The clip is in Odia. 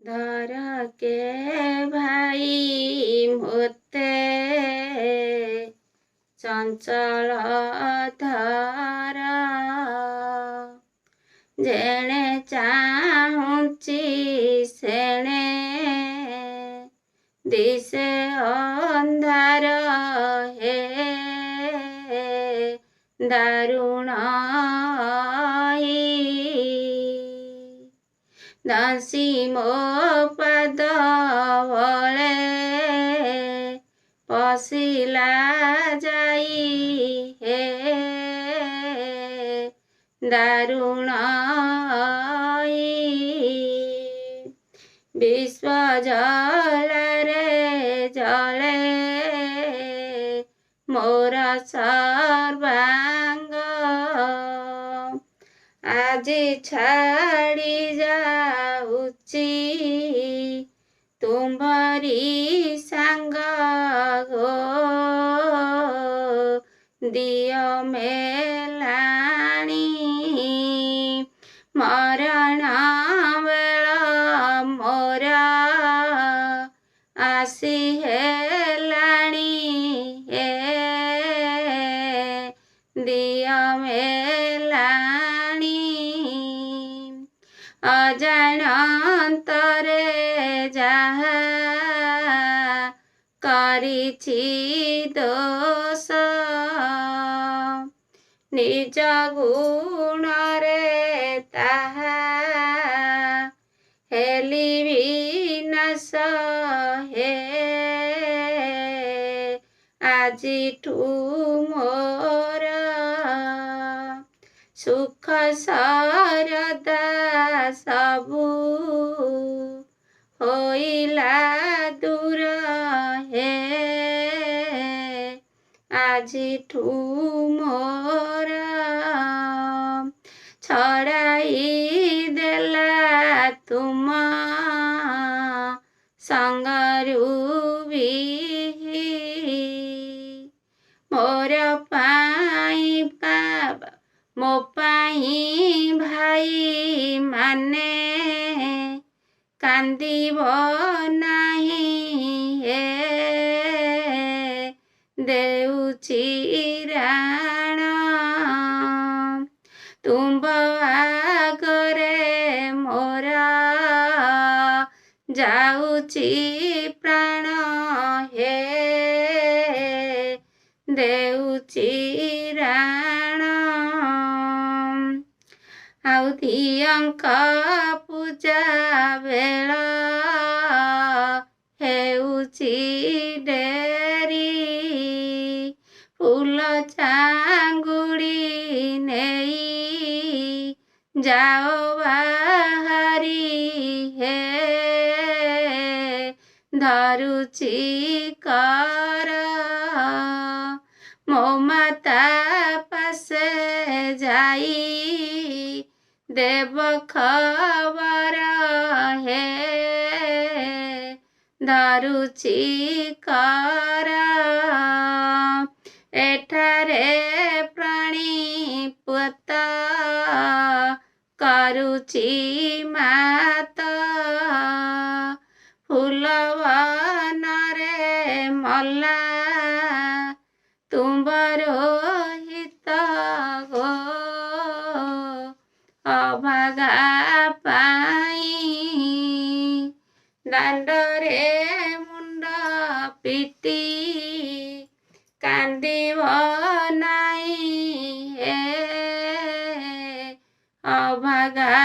ଧର କେ ଭାଇ ମୋତେ ଚଞ୍ଚଳ ଧର ଯେଣେ ଚାହୁଁଛି ସେଣେ ଦିଶେ ଅନ୍ଧାର ହେ ଦାରୁଣ ଦାସୀ ମୋ ପାଦ ବଳେ ପଶିଲା ଯାଇ ହେ ଦାରୁଣ ବିଶ୍ୱ ଜଳରେ ଜଳେ ମୋର ସର୍ବାଙ୍ଗ ଆଜି ଛାଡ଼ି ଯାଉଛି ତୁମ୍ଭରି ସାଙ୍ଗ ଗୋ ଦିଅ ମେଲାଣି ମରଣ ବେଳ ମୋର ଆସି ହେଲାଣି ହେ ଦିଅ ମେଲାଣି ଅଜାଣନ୍ତରେ ଯାହା କରିଛି ଦୋଷ ନିଜ ଗୁଣରେ ତାହା ହେଲି ବିନାଶ ହେ ଆଜିଠୁ ମୋର ସୁଖ ସରଦା ସବୁ ହୋଇଲା ଦୂର ହେ ଆଜିଠୁ ମୋର ଛଡ଼ାଇ ଦେଲା ତୁମ ସଙ୍ଗରୁ ବି ମୋର ପାଇଁ ବାବା ମୋ ପାଇଁ ଭାଇ ମାନେ କାନ୍ଦିବ ନାହିଁ ହେ ଦେଉଛି ରାଣ ତୁମ୍ଭ ଆଗରେ ମୋର ଯାଉଛି ପ୍ରାଣ ହେ ଦେଉଛି ରାଣ ଆଉ ଦିଅଙ୍କ ପୂଜା ବେଳ ହେଉଛି ଡେରି ଫୁଲ ଚାଙ୍ଗୁଡ଼ି ନେଇ ଯାଅ ବାହାରି ହେ ଧରୁଛି କର ମୋ ମାତା ପାଶେ ଯାଇ ଦେବ ଖବର ହେ ଧରୁଛି କର ଏଠାରେ ପ୍ରାଣୀ ପୁତ କରୁଛି ମାତ ଫୁଲବନରେ ମଲା ତୁମ୍ଭର ହିତ ଗୋ ଅଭାଗା ପାଇଁ ଦାଣ୍ଡରେ ମୁଣ୍ଡ ପିଟି କାନ୍ଦିବ ନାହିଁ ହେ ଅଭାଗା